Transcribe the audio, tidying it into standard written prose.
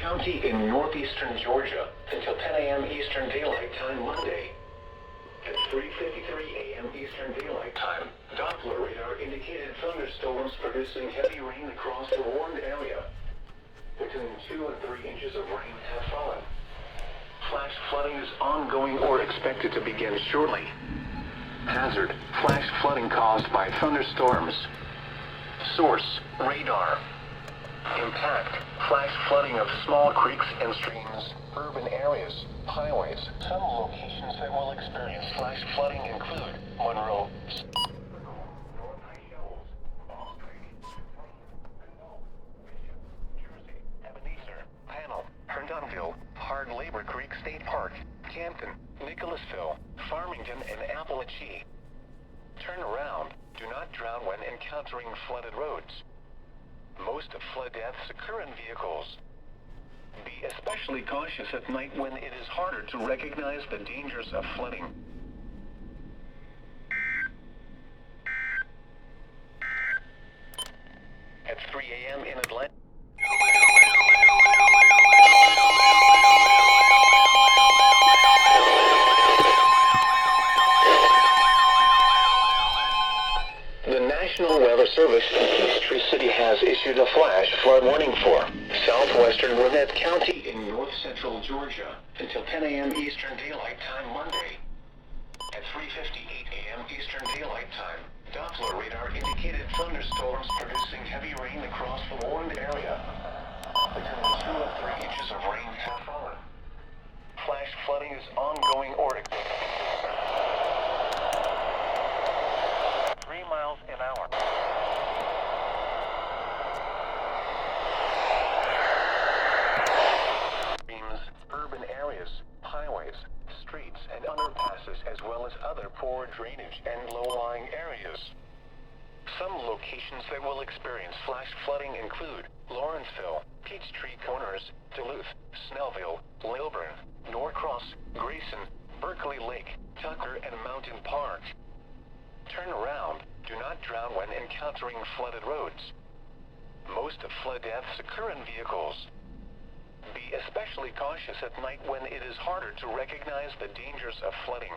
County in northeastern Georgia until 10 a.m. Eastern Daylight Time Monday. At 3:53 a.m. Eastern Daylight Time, Doppler radar indicated thunderstorms producing heavy rain across the warned area. Between 2 and 3 inches of rain have fallen. Flash flooding is ongoing or expected to begin shortly. Hazard: flash flooding caused by thunderstorms. Source: radar. Impact: flash flooding of small creeks and streams, urban areas, highways. Some locations that will experience flash flooding include Monroe, Ebenezer, Panel, Herndonville, Hard Labor Creek State Park, Canton, Nicholasville, Farmington, and Appalachia. Turn around. Do not drown when encountering flooded roads. Most of flood deaths occur in vehicles. Be especially cautious at night when it is harder to recognize the dangers of flooding. At 3 a.m. in Atlanta. The National Weather Service in Peachtree City has issued a flash flood warning for southwestern Gwinnett County in north central Georgia until 10 a.m. Eastern Daylight Time Monday. At 3:58 a.m. Eastern Daylight Time, Doppler radar indicated thunderstorms producing heavy rain across the warned area. Between 2 and 3 inches of rain have fallen. Flash flooding is ongoing or 3 miles an hour. Streams, urban areas, highways, streets, and underpasses, as well as other poor drainage and low-lying areas. Some locations that will experience flash flooding include Lawrenceville, Peachtree Corners, Duluth, Snellville, Lilburn, Norcross, Grayson, Berkeley Lake, Tucker, and Mountain Park. Turn around. Do not drown when encountering flooded roads. Most of flood deaths occur in vehicles. Be especially cautious at night when it is harder to recognize the dangers of flooding.